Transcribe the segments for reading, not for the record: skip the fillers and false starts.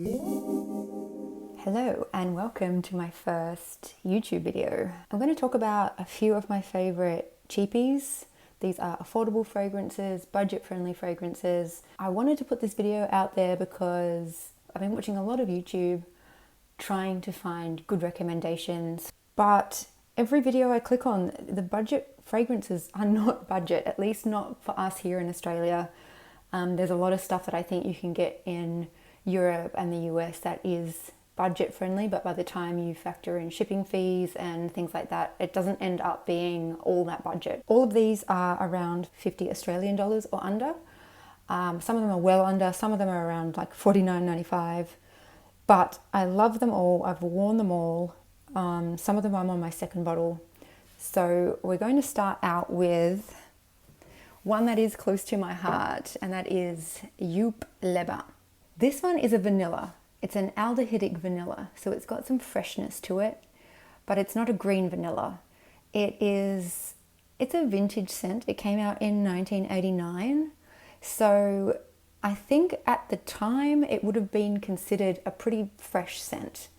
Hello and welcome to my first YouTube video. I'm going to talk about a few of my favorite cheapies. These are affordable fragrances, budget-friendly fragrances. I wanted to put this video out there because I've been watching a lot of YouTube trying to find good recommendations, but every video I click on, the budget fragrances are not budget, at least not for us here in Australia. There's a lot of stuff that I think you can get in Europe and the US that is budget friendly, but by the time you factor in shipping fees and things like that, it doesn't end up being all that budget. All of these are around 50 Australian dollars or under. Some of them are well under, some of them are around like $49.95, but I love them all. I've worn them all. Some of them I'm on my second bottle. So we're going to start out with one that is close to my heart, and that is Youp Leba. This one is a vanilla. It's an aldehydic vanilla, so it's got some freshness to it, but it's not a green vanilla. It's a vintage scent. It came out in 1989. So I think at the time it would have been considered a pretty fresh scent.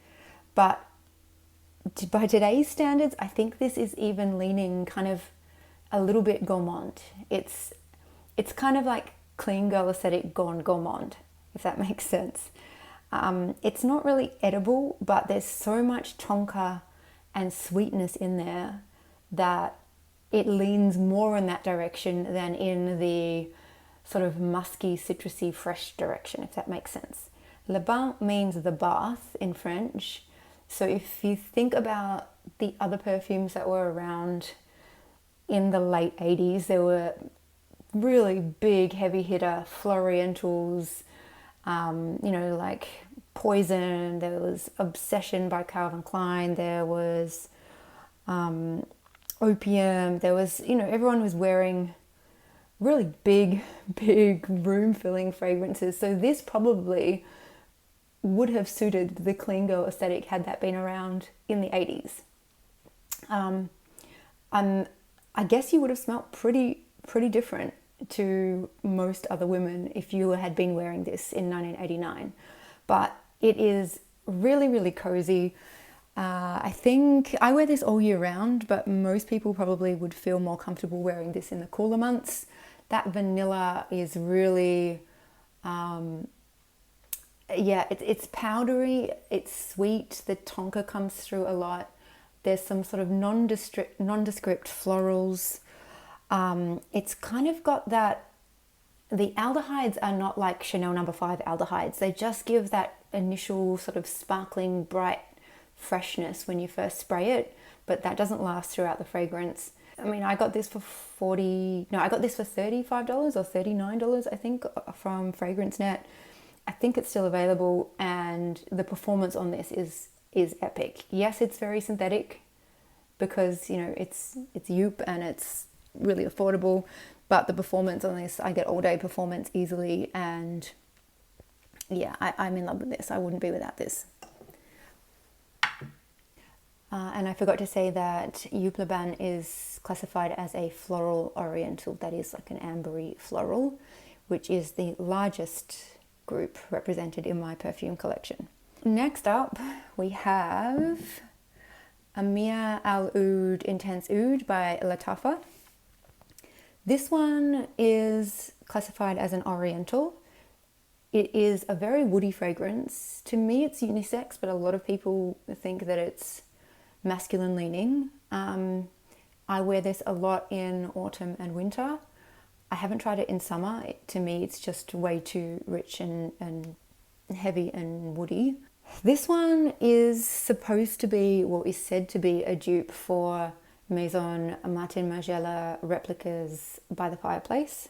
But by today's standards, I think this is even leaning kind of a little bit gourmand. It's kind of like clean girl aesthetic gone gourmand, if that makes sense. It's not really edible, but there's so much tonka and sweetness in there that it leans more in that direction than in the sort of musky, citrusy, fresh direction, if that makes sense. Le bain means the bath in French. So if you think about the other perfumes that were around in the late 80s, there were really big, heavy hitter florientals, like Poison, there was Obsession by Calvin Klein, there was Opium, there was, everyone was wearing really big room-filling fragrances. So this probably would have suited the clean girl aesthetic had that been around in the 80s. I guess you would have smelt pretty different to most other women if you had been wearing this in 1989. But it is really cozy. I think I wear this all year round, but most people probably would feel more comfortable wearing this in the cooler months. That vanilla is really, it's powdery, it's sweet, the tonka comes through a lot. There's some sort of nondescript florals. It's kind of got that, the aldehydes are not like Chanel No. 5 aldehydes. They just give that initial sort of sparkling, bright freshness when you first spray it, but that doesn't last throughout the fragrance. I mean, I got this for $35 or $39, I think, from FragranceNet. I think it's still available, and the performance on this is epic. Yes, it's very synthetic because, it's Youp and it's really affordable, but the performance on this, I get all day performance easily, and yeah, I'm in love with this. I wouldn't be without this. And I forgot to say that Youp Le Bain is classified as a floral oriental, that is like an ambery floral, which is the largest group represented in my perfume collection. Next up, we have Amia Al Oud Intense Oud by Lattafa. This one is classified as an oriental. It is a very woody fragrance. To me, it's unisex, but a lot of people think that it's masculine leaning. I wear this a lot in autumn and winter. I haven't tried it in summer. To me, it's just way too rich and heavy and woody. This one is supposed to be, is said to be a dupe for Maison Martin Margiela replicas by the fireplace.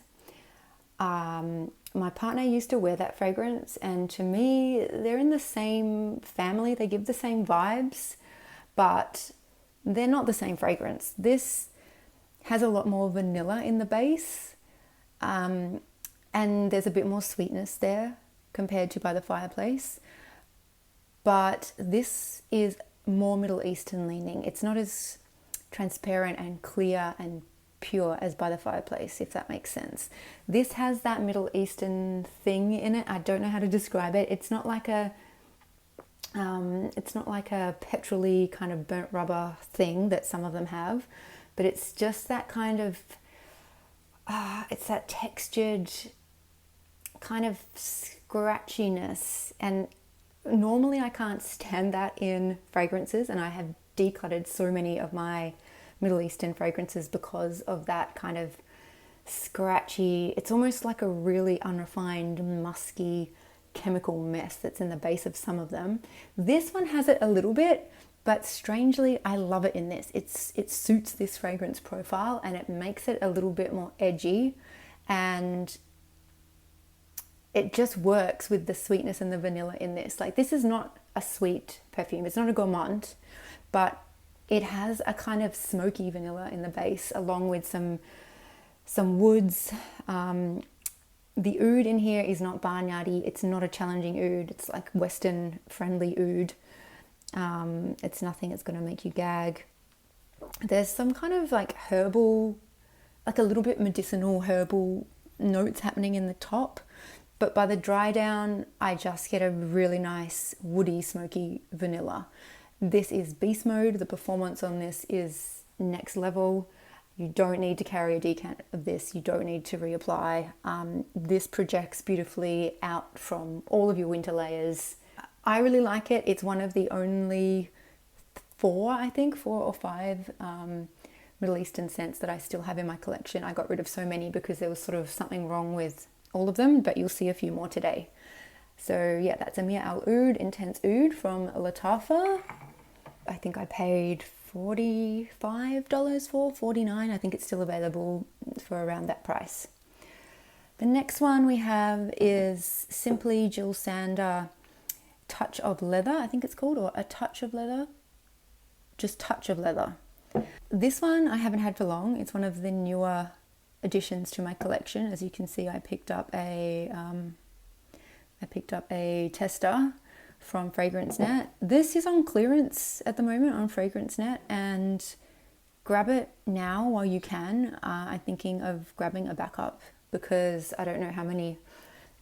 My partner used to wear that fragrance, and to me, they're in the same family. They give the same vibes, but they're not the same fragrance. This has a lot more vanilla in the base, and there's a bit more sweetness there compared to by the fireplace. But this is more Middle Eastern leaning. It's not as transparent and clear and pure as By the Fireplace, if that makes sense. This has that Middle Eastern thing in it. I don't know how to describe it. It's not like a petrol-y kind of burnt rubber thing that some of them have, but it's just that kind of it's that textured kind of scratchiness, and normally I can't stand that in fragrances, and I have decluttered so many of my Middle Eastern fragrances because of that kind of scratchy, it's almost like a really unrefined, musky chemical mess that's in the base of some of them. This one has it a little bit, but strangely I love it in this. It suits this fragrance profile, and it makes it a little bit more edgy, and it just works with the sweetness and the vanilla in this. Like, this is not a sweet perfume, it's not a gourmand, but it has a kind of smoky vanilla in the base, along with some woods. The oud in here is not barnyardy. It's not a challenging oud. It's like Western friendly oud. It's nothing that's going to make you gag. There's some kind of like herbal, like a little bit medicinal herbal notes happening in the top. But by the dry down, I just get a really nice woody, smoky vanilla. This is beast mode. The performance on this is next level. You don't need to carry a decant of this. You don't need to reapply. This projects beautifully out from all of your winter layers. I really like it. It's one of the only four or five Middle Eastern scents that I still have in my collection. I got rid of so many because there was sort of something wrong with all of them, but you'll see a few more today. So yeah, that's Amir Al Oud Intense Oud from Lattafa. I think I paid $45 for, $49. I think it's still available for around that price. The next one we have is simply Jill Sander Touch of Leather, I think it's called, or A Touch of Leather. Just Touch of Leather. This one I haven't had for long. It's one of the newer additions to my collection. As you can see, I picked up a tester from FragranceNet. This is on clearance at the moment on FragranceNet, and grab it now while you can. I'm thinking of grabbing a backup because I don't know how many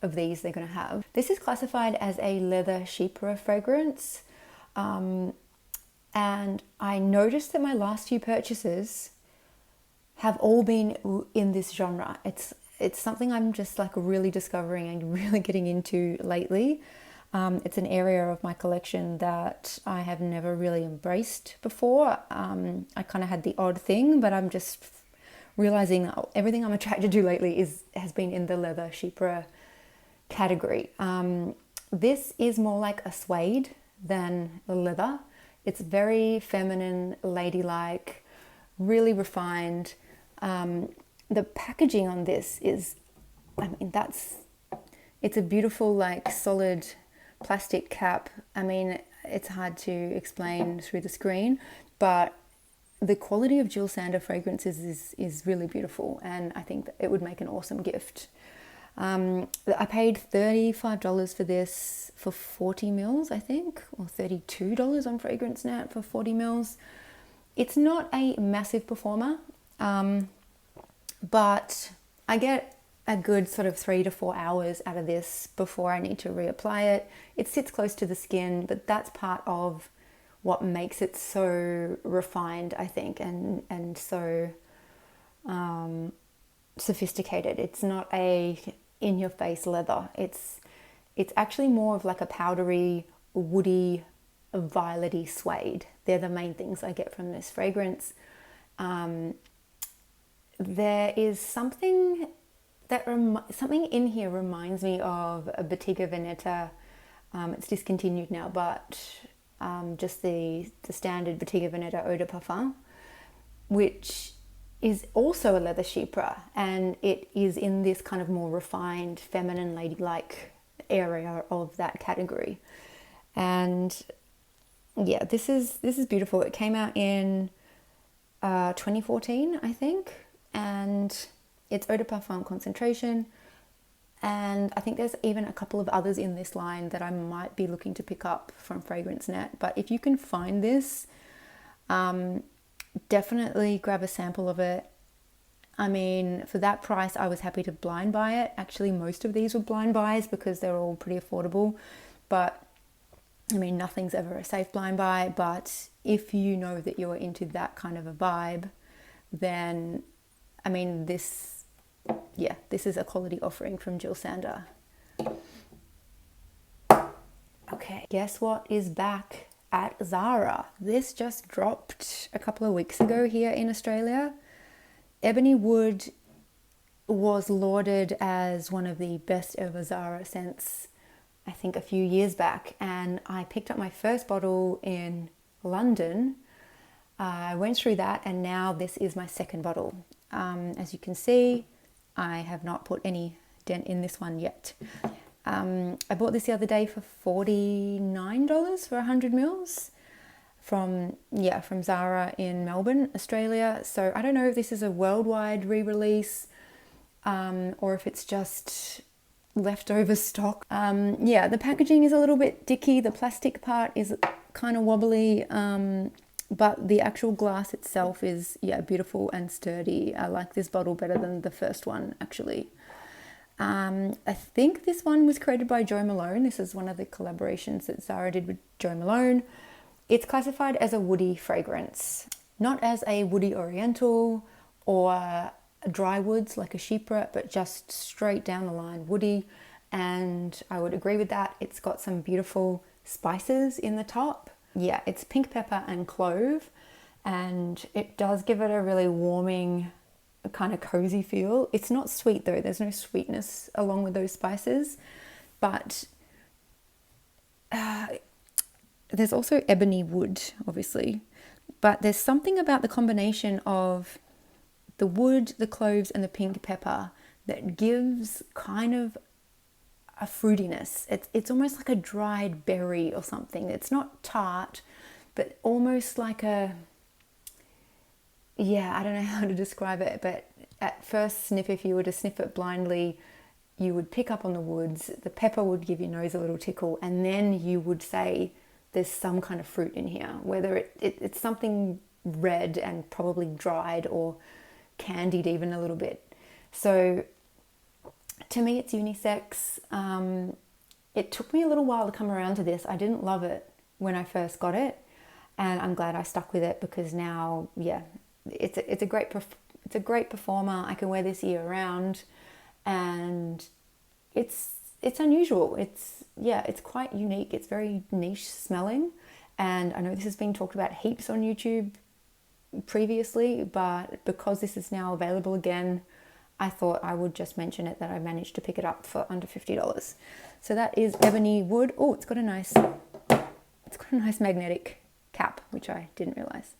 of these they're going to have. This is classified as a leather chypre fragrance, and I noticed that my last few purchases have all been in this genre. It's something I'm just like really discovering and really getting into lately. It's an area of my collection that I have never really embraced before. I kind of had the odd thing, but I'm just realizing that everything I'm attracted to lately has been in the leather chypre category. This is more like a suede than the leather. It's very feminine, ladylike, really refined. The packaging on this is, it's a beautiful, like, solid plastic cap. I mean, it's hard to explain through the screen, but the quality of Jill Sander fragrances is really beautiful, and I think that it would make an awesome gift. I paid $35 for this for 40 mils, I think, or $32 on FragranceNet for 40 mils. It's not a massive performer, but I get a good sort of 3 to 4 hours out of this before I need to reapply it. It sits close to the skin, but that's part of what makes it so refined, I think, and so sophisticated. It's not a in-your-face leather. It's actually more of like a powdery, woody, violety suede. They're the main things I get from this fragrance. There is something something in here reminds me of a Bottega Veneta. It's discontinued now, but just the standard Bottega Veneta Eau de Parfum, which is also a leather chypre, and it is in this kind of more refined, feminine, ladylike area of that category. And yeah, this is beautiful. It came out in 2014, I think, and it's Eau de Parfum concentration. And I think there's even a couple of others in this line that I might be looking to pick up from FragranceNet. But if you can find this, definitely grab a sample of it. I mean, for that price, I was happy to blind buy it. Actually, most of these were blind buys because they're all pretty affordable. But I mean, nothing's ever a safe blind buy. But if you know that you're into that kind of a vibe, then I mean, this is a quality offering from Jill Sander. Okay, guess what is back at Zara? This just dropped a couple of weeks ago here in Australia. Ebony Wood was lauded as one of the best ever Zara scents, I think a few years back, and I picked up my first bottle in London. I went through that, and now this is my second bottle. As you can see, I have not put any dent in this one yet. I bought this the other day for $49 for 100 mils from Zara in Melbourne, Australia. So I don't know if this is a worldwide re-release or if it's just leftover stock. The packaging is a little bit dicky. The plastic part is kind of wobbly, but the actual glass itself is beautiful and sturdy. I like this bottle better than the first one, actually. I think this one was created by Jo Malone. This is one of the collaborations that Zara did with Jo Malone. It's classified as a woody fragrance, not as a woody oriental or dry woods like a chypre, but just straight down the line woody. And I would agree with that. It's got some beautiful spices in the top. Yeah, it's pink pepper and clove, and it does give it a really warming, kind of cozy feel. It's not sweet though, there's no sweetness along with those spices, but there's also ebony wood, obviously, but there's something about the combination of the wood, the cloves, and the pink pepper that gives kind of a fruitiness. It's almost like a dried berry or something. It's not tart, but almost like a, I don't know how to describe it, but at first sniff, if you were to sniff it blindly, you would pick up on the woods, the pepper would give your nose a little tickle, and then you would say there's some kind of fruit in here, whether it's something red and probably dried or candied even a little bit. So to me, it's unisex. It took me a little while to come around to this. I didn't love it when I first got it, and I'm glad I stuck with it because now, it's a great performer. I can wear this year round, and it's unusual. It's quite unique. It's very niche smelling, and I know this has been talked about heaps on YouTube previously, but because this is now available again, I thought I would just mention it, that I managed to pick it up for under $50. So that is Ebony Wood. Oh, it's got a nice magnetic cap, which I didn't realize.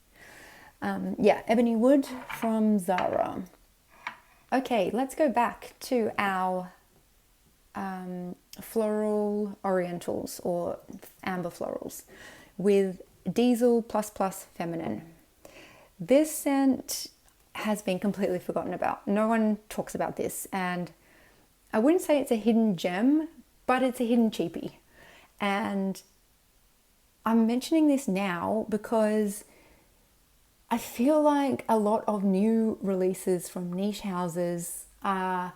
Ebony Wood from Zara. Okay, let's go back to our floral orientals or amber florals with Diesel Plus Plus Feminine. This scent has been completely forgotten about. No one talks about this, and I wouldn't say it's a hidden gem, but it's a hidden cheapie. And I'm mentioning this now because I feel like a lot of new releases from niche houses are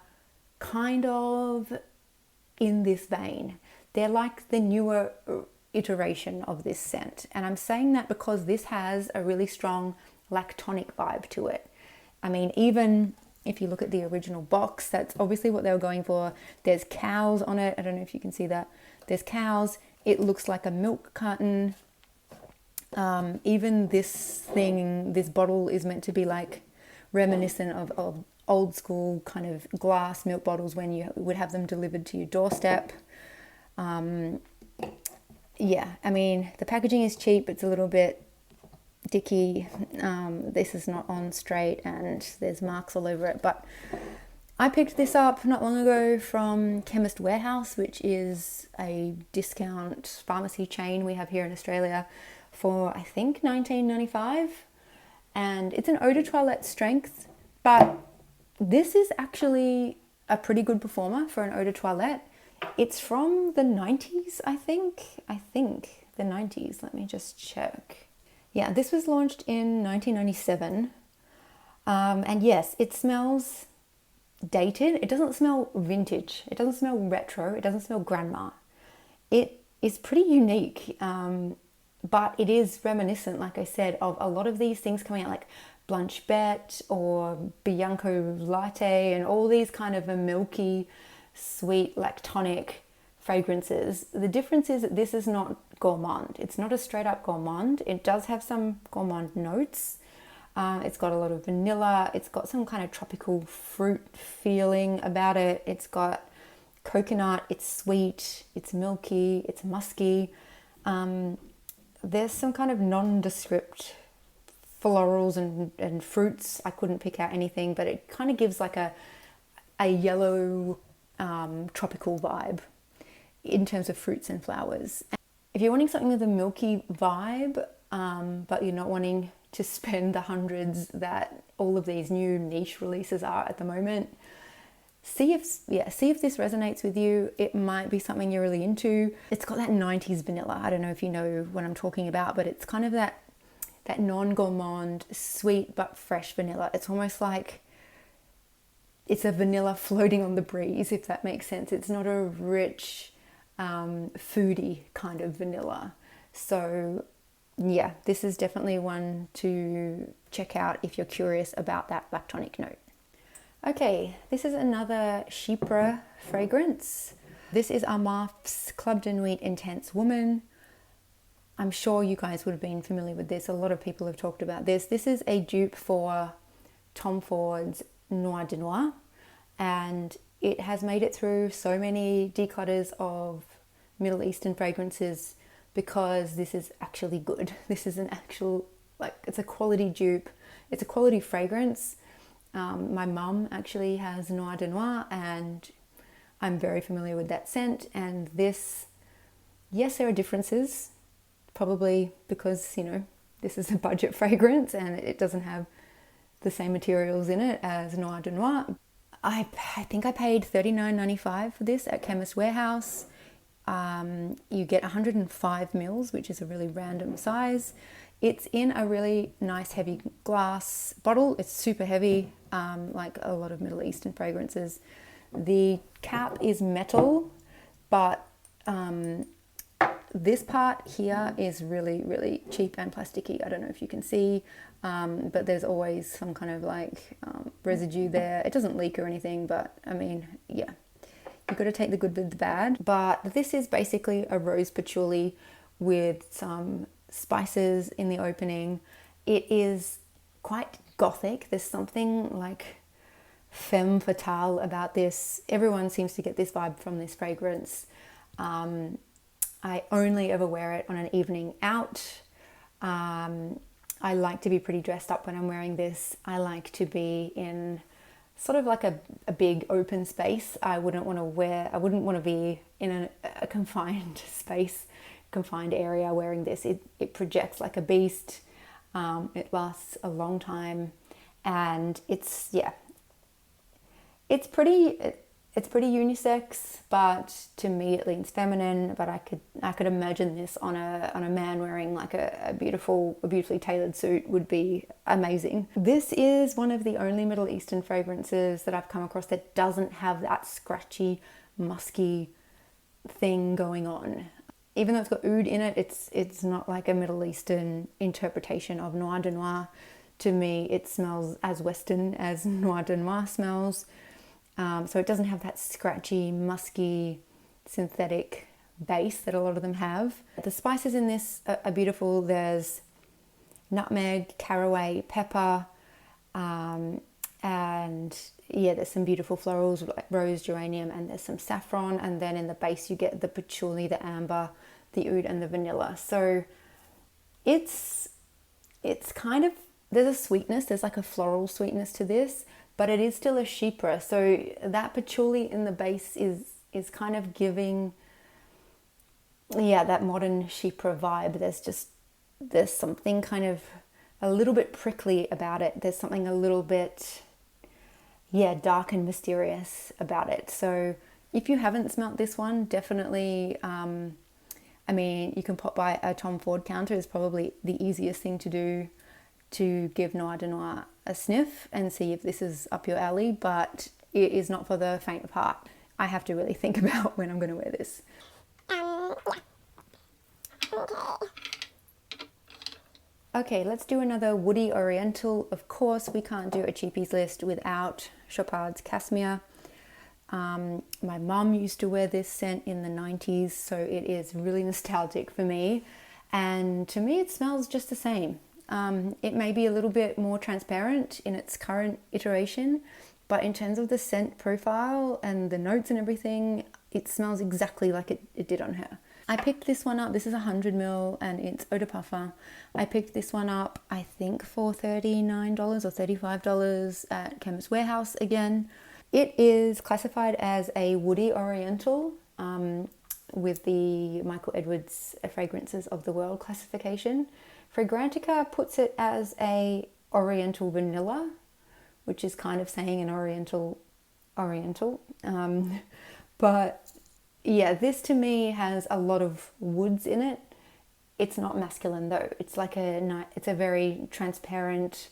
kind of in this vein. They're like the newer iteration of this scent. And I'm saying that because this has a really strong lactonic vibe to it. I mean, even if you look at the original box, that's obviously what they were going for. There's cows on it. I don't know if you can see that. There's cows. It looks like a milk carton. Even this bottle is meant to be like reminiscent of old school kind of glass milk bottles when you would have them delivered to your doorstep. I mean, the packaging is cheap. It's a little bit dicky. This is not on straight and there's marks all over it, but I picked this up not long ago from Chemist Warehouse, which is a discount pharmacy chain we have here in Australia, for I think $19.95, and it's an eau de toilette strength, but this is actually a pretty good performer for an eau de toilette. It's from the 90s, I think the 90s. Let me just check. Yeah, this was launched in 1997. And yes, it smells dated. It doesn't smell vintage. It doesn't smell retro. It doesn't smell grandma. It is pretty unique, but it is reminiscent, like I said, of a lot of these things coming out, like Blanche Bette or Bianco Latte, and all these kind of a milky, sweet, lactonic fragrances. The difference is that this is not gourmand. It's not a straight up gourmand. It does have some gourmand notes. It's got a lot of vanilla. It's got some kind of tropical fruit feeling about it. It's got coconut. It's sweet. It's milky. It's musky. There's some kind of nondescript florals and fruits. I couldn't pick out anything, but it kind of gives like a yellow tropical vibe in terms of fruits and flowers. If you're wanting something with a milky vibe, but you're not wanting to spend the hundreds that all of these new niche releases are at the moment, see if this resonates with you. It might be something you're really into. It's got that 90s vanilla. I don't know if you know what I'm talking about, but it's kind of that non-gourmand, sweet but fresh vanilla. It's almost like it's a vanilla floating on the breeze, if that makes sense. It's not a rich, foodie kind of vanilla. So yeah, this is definitely one to check out if you're curious about that lactonic note. Okay, this is another Chypre fragrance. This is Armaf's Club de Nuit Intense Woman. I'm sure you guys would have been familiar with this. A lot of people have talked about this. This is a dupe for Tom Ford's Noir de Noir, and it has made it through so many declutters of Middle Eastern fragrances because this is actually good. This is an actual, like, it's a quality dupe. It's a quality fragrance. My mum actually has Noir de Noir, and I'm very familiar with that scent. And this, yes, there are differences, probably because, you know, this is a budget fragrance and it doesn't have the same materials in it as Noir de Noir. I think I paid $39.95 for this at Chemist Warehouse. You get 105 mils, which is a really random size. It's in a really nice heavy glass bottle. It's super heavy, like a lot of Middle Eastern fragrances. The cap is metal, but this part here is really, really cheap and plasticky. I don't know if you can see, but there's always some kind of like residue there. It doesn't leak or anything, but I mean, yeah. You've got to take the good with the bad. But this is basically a rose patchouli with some spices in the opening. It is quite gothic. There's something like femme fatale about this. Everyone seems to get this vibe from this fragrance. I only ever wear it on an evening out. I like to be pretty dressed up when I'm wearing this. I like to be in sort of like a big open space. I wouldn't want to be in a confined space, confined area wearing this. It projects like a beast. It lasts a long time, and it's pretty unisex, but to me it leans feminine. But I could imagine this on a man wearing like a beautifully tailored suit would be amazing. This is one of the only Middle Eastern fragrances that I've come across that doesn't have that scratchy, musky thing going on. Even though it's got oud in it, it's not like a Middle Eastern interpretation of Noir de Noir. To me, it smells as Western as Noir de Noir smells. So it doesn't have that scratchy, musky, synthetic base that a lot of them have. The spices in this are beautiful. There's nutmeg, caraway, pepper, and yeah, there's some beautiful florals like rose, geranium, and there's some saffron. And then in the base you get the patchouli, the amber, the oud, and the vanilla. So it's kind of, there's a sweetness, there's like a floral sweetness to this, but it is still a Chypre. So that patchouli in the base is kind of giving, yeah, that modern Chypre vibe. There's something kind of a little bit prickly about it. There's something a little bit, yeah, dark and mysterious about it. So if you haven't smelt this one, definitely, I mean, you can pop by a Tom Ford counter. Is probably the easiest thing to do to give Noir de Noir a sniff and see if this is up your alley, but it is not for the faint of heart. I have to really think about when I'm going to wear this. Yeah. Okay. Okay, let's do another woody oriental. Of course, we can't do a cheapies list without Chopard's Cashmere. My mum used to wear this scent in the 90s, so it is really nostalgic for me. And to me, it smells just the same. It may be a little bit more transparent in its current iteration, but in terms of the scent profile and the notes and everything, it smells exactly like it did on her. I picked this one up. This is 100ml and it's Eau de Parfum. I picked this one up, I think, for $39 or $35 at Chemist Warehouse again. It is classified as a woody oriental with the Michael Edwards Fragrances of the World classification. Fragrantica puts it as a oriental vanilla, which is kind of saying an oriental. But yeah, this to me has a lot of woods in it. It's not masculine though. It's like it's a very transparent,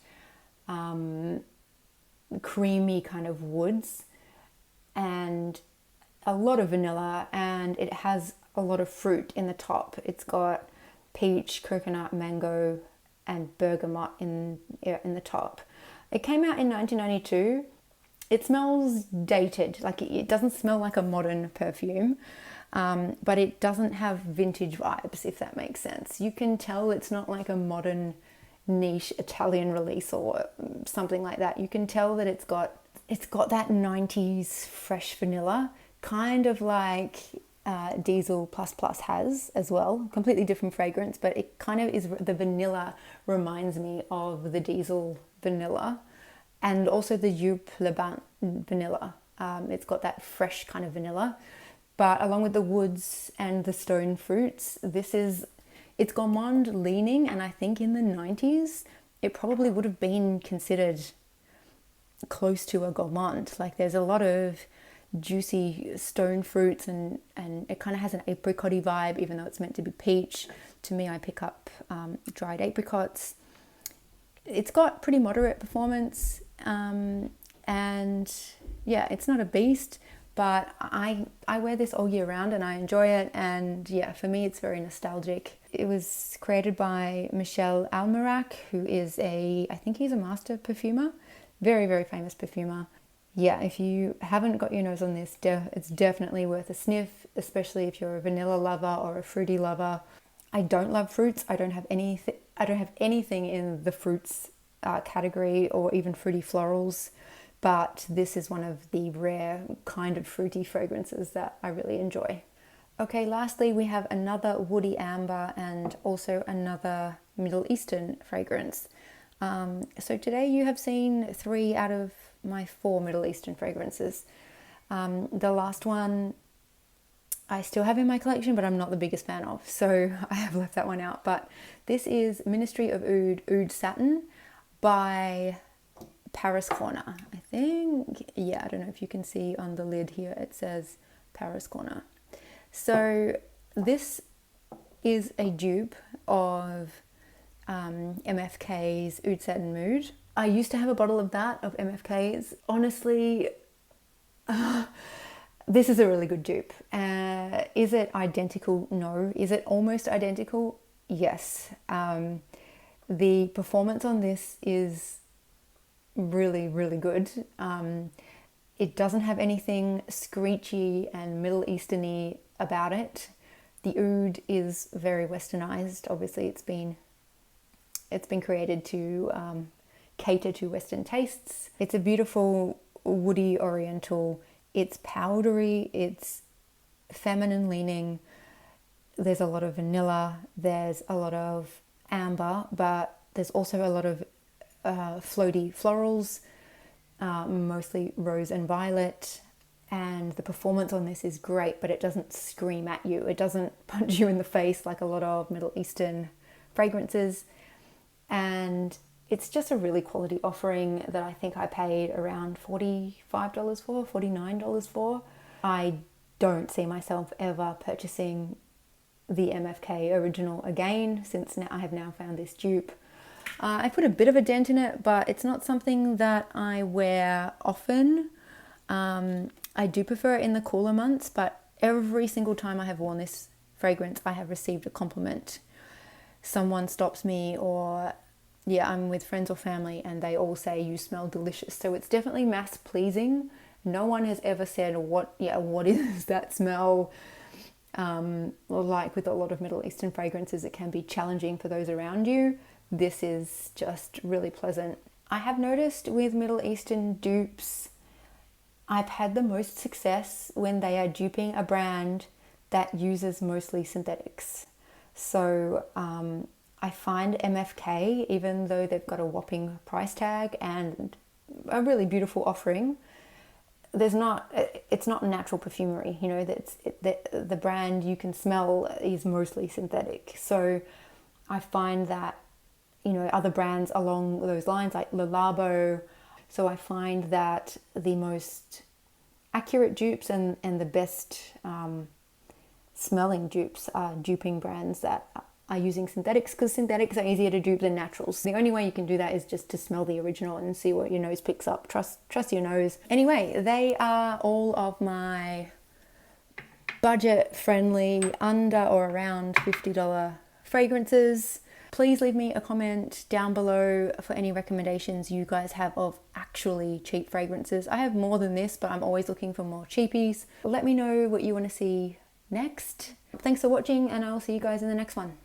creamy kind of woods, and a lot of vanilla, and it has a lot of fruit in the top. It's got peach, coconut, mango, and bergamot in the top. It came out in 1992. It smells dated, like it doesn't smell like a modern perfume, but it doesn't have vintage vibes, if that makes sense. You can tell it's not like a modern niche Italian release or something like that. You can tell that it's got that 90s fresh vanilla, kind of like Diesel Plus Plus has as well. Completely different fragrance, but it kind of is, the vanilla reminds me of the Diesel vanilla. And also the Jupe Le Ban vanilla. It's got that fresh kind of vanilla. But along with the woods and the stone fruits, it's gourmand leaning. And I think in the 90s, it probably would have been considered close to a gourmand. Like there's a lot of juicy stone fruits and it kind of has an apricot-y vibe, even though it's meant to be peach. To me, I pick up dried apricots. It's got pretty moderate performance. And yeah, it's not a beast, but I wear this all year round and I enjoy it. And yeah, for me, it's very nostalgic. It was created by Michel Almerac, who is I think he's a master perfumer, very, very famous perfumer. Yeah, if you haven't got your nose on this, it's definitely worth a sniff, especially if you're a vanilla lover or a fruity lover. I don't love fruits. I don't have anything in the fruits category or even fruity florals, but this is one of the rare kind of fruity fragrances that I really enjoy. Okay, lastly, we have another woody amber and also another Middle Eastern fragrance. So today you have seen 3 out of my 4 Middle Eastern fragrances. The last one I still have in my collection, but I'm not the biggest fan of, so I have left that one out. But this is Ministry of Oud Satin by Paris Corner, I think. Yeah, I don't know if you can see on the lid here, it says Paris Corner. So this is a dupe of MFK's Oud Satin Mood. I used to have a bottle of MFK's. Honestly, this is a really good dupe. Is it identical? No. Is it almost identical? Yes. The performance on this is really, really good. It doesn't have anything screechy and Middle Eastern-y about it. The oud is very westernized. Obviously, it's been created to cater to Western tastes. It's a beautiful woody oriental. It's powdery. It's feminine leaning. There's a lot of vanilla. There's a lot of amber, but there's also a lot of floaty florals, mostly rose and violet. And the performance on this is great, but it doesn't scream at you. It doesn't punch you in the face like a lot of Middle Eastern fragrances. And it's just a really quality offering that I think I paid around $45 for, $49 for. I don't see myself ever purchasing the MFK original again, since now I have now found this dupe. I put a bit of a dent in it, but it's not something that I wear often. I do prefer it in the cooler months, but every single time I have worn this fragrance, I have received a compliment. Someone stops me, or yeah, I'm with friends or family and they all say you smell delicious. So it's definitely mass pleasing. No one has ever said what is that smell? Like with a lot of Middle Eastern fragrances, it can be challenging for those around you. This is just really pleasant. I have noticed with Middle Eastern dupes, I've had the most success when they are duping a brand that uses mostly synthetics. So I find MFK, even though they've got a whopping price tag and a really beautiful offering, it's not natural perfumery. You know, the brand you can smell is mostly synthetic. So I find that, you know, other brands along those lines like Le Labo. So I find that the most accurate dupes and the best smelling dupes are duping brands that are using synthetics, because synthetics are easier to dupe than naturals. The only way you can do that is just to smell the original and see what your nose picks up. Trust your nose. Anyway, they are all of my budget friendly, under or around $50 fragrances. Please leave me a comment down below for any recommendations you guys have of actually cheap fragrances. I have more than this, but I'm always looking for more cheapies. Let me know what you want to see next. Thanks for watching, and I'll see you guys in the next one.